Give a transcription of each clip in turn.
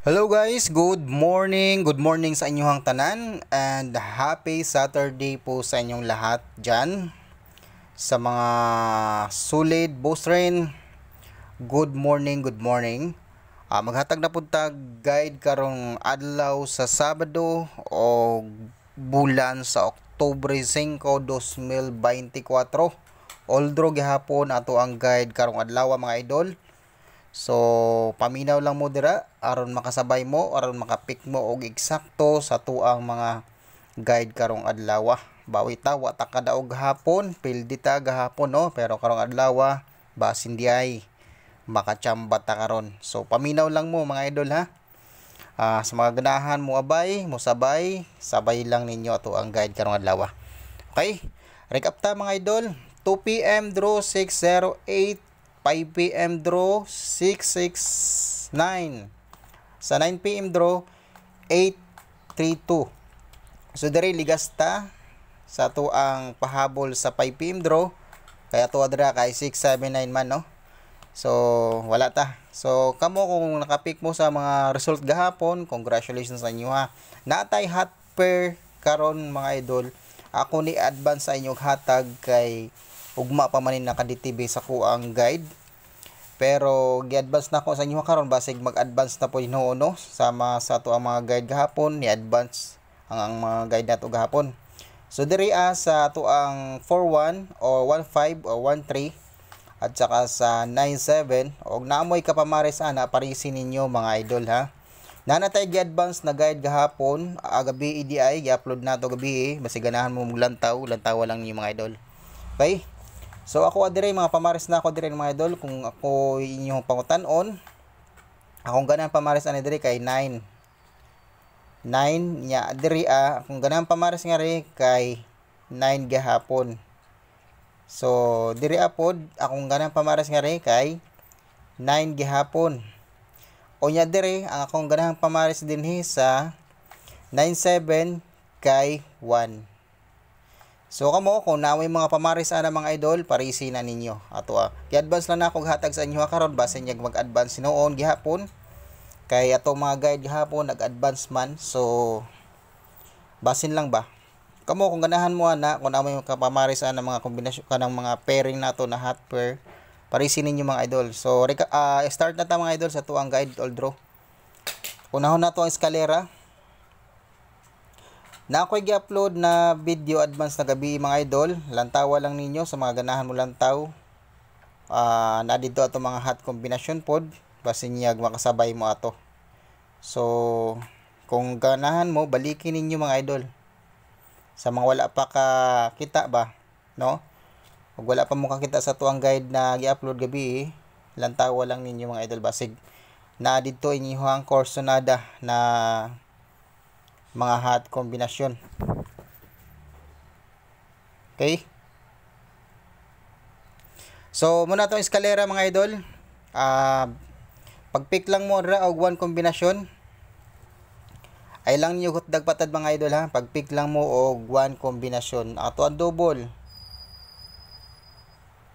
Hello guys, good morning sa inyong tanan and happy Saturday po sa inyong lahat dyan. Sa mga solid boss rin, good morning. Maghatag na puntag guide karong adlaw sa Sabado o bulan sa Oktubre 5, 2024. Although gihapon ato ang guide karong adlaw mga idol. So, paminaw lang mo dira aron makasabay mo, aron makapik mo og eksakto sa tuang mga guide karong adlaw. Bawi ta wa ta kadaog hapon, pildi ta gahapon no, pero karong adlaw basin di ay makachamba ta karon. So, paminaw lang mo mga idol ha. Sa mga ganahan mo abay, mo sabay lang ninyo ato ang guide karong adlaw. Okay? Recap ta mga idol. 2 PM draw 608, 5 PM draw 669. Sa 9 PM draw 832. So diri ligasta sa ato ang pahabol sa 5 PM draw kaya to adra kay 679 man no. So wala ta. So kamo kung nakapik mo sa mga result gahapon, congratulations sa inyo ha. Natay hot pair karon mga idol. Ako ni advance sa inyong hatag kay ugma pa manin naka-DTB sa kuang guide. Pero gi-advance na ko sa inyo karon basig mag-advance na po no sama sa ato ang mga guide gahapon, ni-advance ang mga guide nato gahapon. So diri sa ato ang 41 o 15 o 13 at saka sa 97 og naamoy kapamares ana parisin ninyo mga idol ha. Nanatay gi-advance na guide gahapon, gabi EDI gi-upload nato gabi basig ganahan mo lantaw lang ninyo mga idol. Okay? So ako adire mga pamares na ako dire mga idol kung ako inyong pangutan-on. Akong ganahan pamares ani dire kay 9 nya dire akong ganahan pamares nga ri kay 9 gahapon. So dire apod akong ganahan pamares nga ri kay 9 gahapon. O nya dire ang akong ganahan pamares dinhi sa 97 kay 1. So kamo kung naaway mga pamaris ana mga idol, parisi na ninyo. Ato gi-advance lang na ako hatag sa inyo karon basin yag mag-advance noon gihapon. Kay ato mga guide gihapon nag-advance man. So basin lang ba. Kamo kung ganahan mo ana kung naaway mga pamaris ana mga kombinasyon kanang mga pairing nato na hot pair, parisi ninyo mga idol. So start na ta mga idol sa tuang guide all draw. Unahon na to ang eskalera. Na ako'y gi-upload na video advance na gabi mga idol. Lantawa lang ninyo sa mga ganahan mo lantaw. Na dito ato mga hot combination pod. Basin niyag makasabay mo ato. So, kung ganahan mo, balikin ninyo mga idol. Sa mga wala pa ka kita ba, no? Kung wala pa mo kakita sa tuang guide na gi-upload gabi, lantawa lang ninyo mga idol. Basig na dito inyong course nada na mga hot kombinasyon. Okay? So, muna itong eskalera mga idol. Pag-pick lang mo ra og one kombinasyon. Ay lang nyo hutdag patad mga idol ha. Pag-pick lang mo og one kombinasyon. Ato ang double.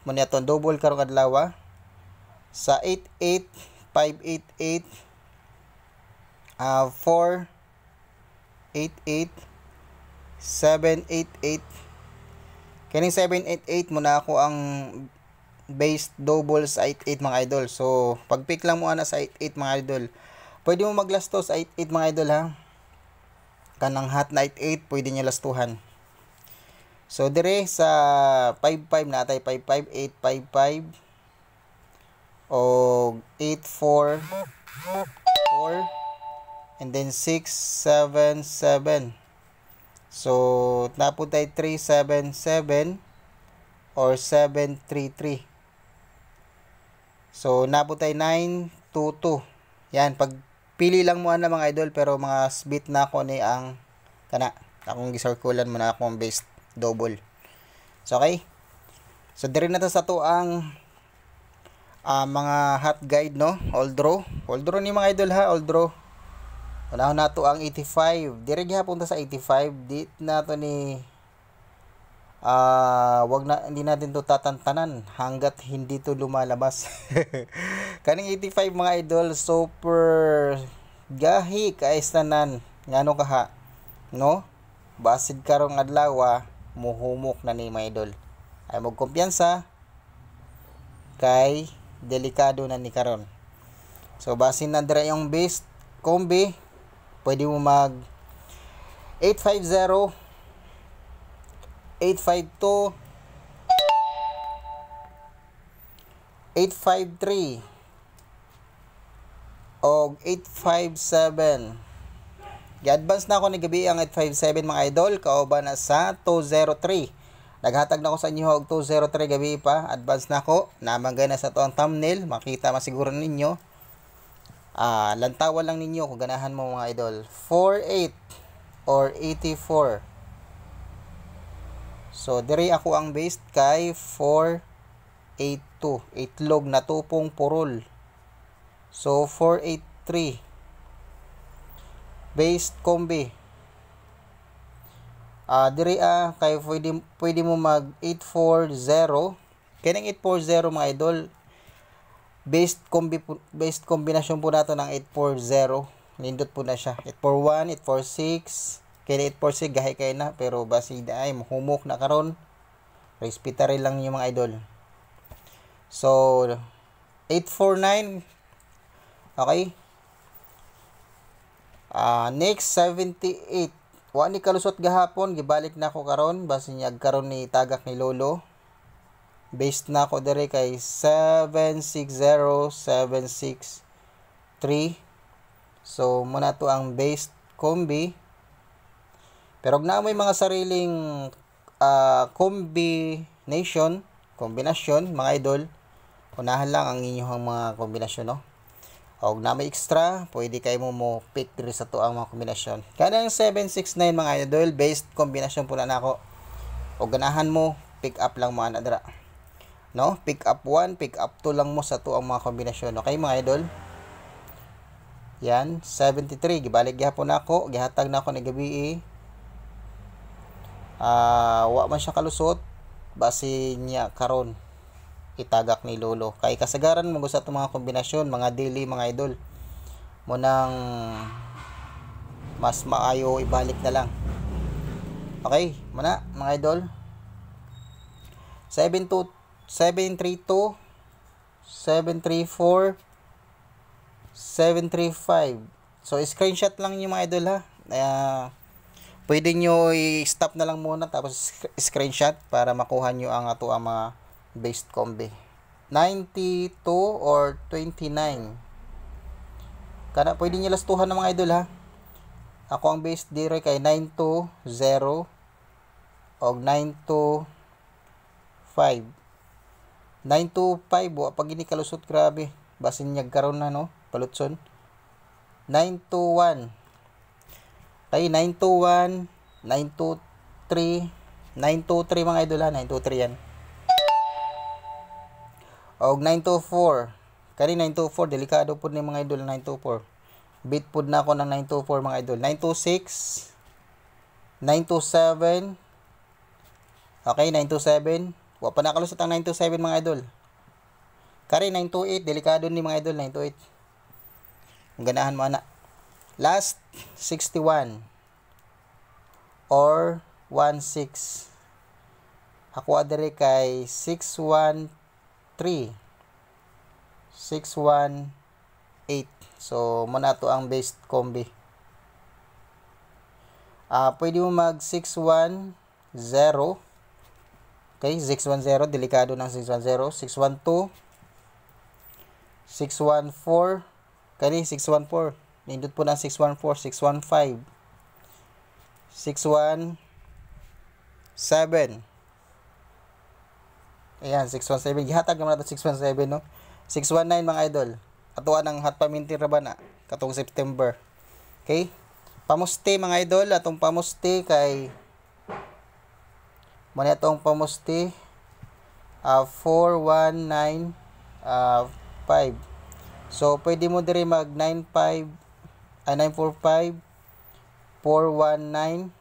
Muna ito ang double karong adlaw. Sa 88, 588, 4 88 788. Kining 788 muna ako ang base double sa 88 mga idol. So pag-pick lang mo ana sa 88 mga idol. Pwede mo maglasto sa 88 mga idol ha. Kanang hot na 88 pwede niyo lastuhan. So dire sa 55 natay 55 855 o 84 4 and then 677. So naputay 377 or 733. So naputay 922. Yan, pagpili lang mo ana mga idol, pero mga bit na ako ni ang kana akong gisirkulan mo na akong base double. So okay. So dire na to sa to ang mga hot guide no, all draw ni mga idol ha, all draw. Unahon nato ang 85. Dire gihapon ta sa 85. Dit nato ni hindi natin to tatantanan hanggat hindi to lumalabas. Kaning 85 mga idol, super gahi kaayos tanan ngano kaha, no? Basid karong adlaw muhumok na ni mga idol. Ay mo kumpiyansa kay delikado na ni karon. So basin na dira yung base kombi, pwede mo mag 850, 852, 853 o 857. Gi-advance na ako ni gabi ang 857 mga idol, kauban na sa 203. Naghatag na ako sa inyo og 203 gabi pa, advance na ako. Namangay na sa to ang thumbnail, makita masiguro ninyo. Lantawan lang ninyo kung ganahan mo mga idol. 48 or 84. So diri ako ang based kay 482. Itlog na tupong purol. So 483. Based kombi. Diri kay pwede mo mag 840. Kining 840 mga idol, based kombinasyon po nato ng 840. Nindot po na siya. 841, 846. Kini 846 gahi kay na, pero basi ay humok na karon. Respetary lang yung mga idol. So 849. Okay. Next 78. Wa ni kalusot gahapon, gibalik na ako karon, basi niya karon ni tagak ni lolo. Based na ako dire kay 760763. So muna to ang based kombi. Pero na may mga sariling kombinasyon mga idol. Unahan lang ang inyong mga kombinasyon, no? O na may extra, pwede kayo mo pick diri sa to ang mga kombinasyon. Kanang 769 mga idol, based kombinasyon po na nako. O ganahan mo, pick up lang mo ana dira. No? Pick up 1, pick up 2 lang mo sa to ang mga kombinasyon. Okay mga idol? Yan, 73 gibalik gyapon nako, gihatag na ako ni gabi. Wa man siya kalusot, basi niya karon itagak ni lolo. Kay kasagaran mo gusto itong mga kombinasyon, mga daily mga idol. Munang mas maayo ibalik na lang. Okay, muna mga idol. 732, 734, 735. So screenshot lang yung mga idol ha. Pwede nyo i-stop na lang muna tapos screenshot para makuha nyo ang ato ang mga based kombi. 92 or 29. Kana pwede nyo lastuhan ng mga idol ha. Ako ang based dire kay 920 o 925. 925 wa pag ini kalusot, grabe. Basin niya karon na no, palutson. 921. Kay 921, 923, 923 mga idol ha, 923 yan. Og 924. Kani 924 delikado pud ni mga idol 924. Beat pud na ako ng 924 mga idol. 926, 927. Okay, 927. Wa pa nakalusot ang 927 mga idol. Kani 928 delikado ni mga idol 928. Ang ganahan mo ana. Last 61 or 16. Ako adere kay 613, 618. So muna to ang based kombi. Pwede mo mag 610. Okay, 610 delikado ng 610, 612, 614. Kani 614. Nindot po ng 614, 615, 617. Ayan, 617. Gihatag naman natin 617, no? 619 mga idol. Atuan ng hot paminti ra ba na katong September. Okay? Pamusti mga idol, atong pamusti kay muna itong pamusti 4195. So pwede mo diri mag 945, 419,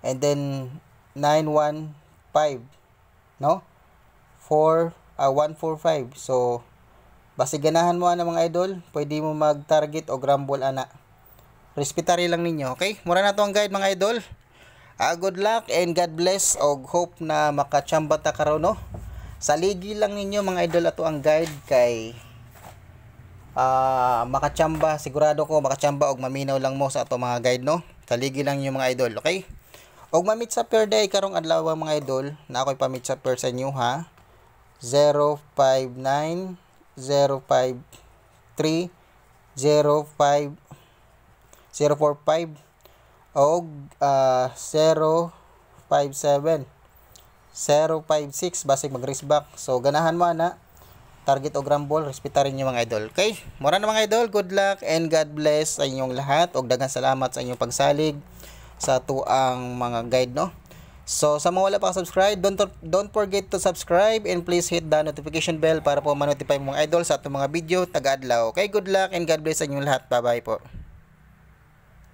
and then 915, no? 145. So Basi ganahan mo ana mga idol, pwede mo mag-target o grumble ana. Respetary lang ninyo, okay? Mura na to ang guide mga idol. Good luck and God bless og hope na makachamba ta karon no. Saligi lang ninyo mga idol ato ang guide kay makachamba, sigurado ko makachamba og maminaw lang mo sa ato mga guide no. Saligi lang ninyo mga idol, okay? Og ma-meet sa pair day karong adlaw mga idol, na ako'y pa-meet sa pair sa inyo ha. 059 053 05 045 og 057 056 basig mag-race back. So ganahan mo na target o grumble, respetarin niyo mga idol. Okay? Mura na mga idol, good luck and God bless sa inyong lahat og daghang salamat sa inyong pagsalig sa tuang mga guide no. So sa mga wala pa subscribe, don't forget to subscribe and please hit the notification bell para po ma-notify mo mga idol sa atong mga video taga-adlaw. Okay, good luck and God bless sa inyong lahat. Bye bye po.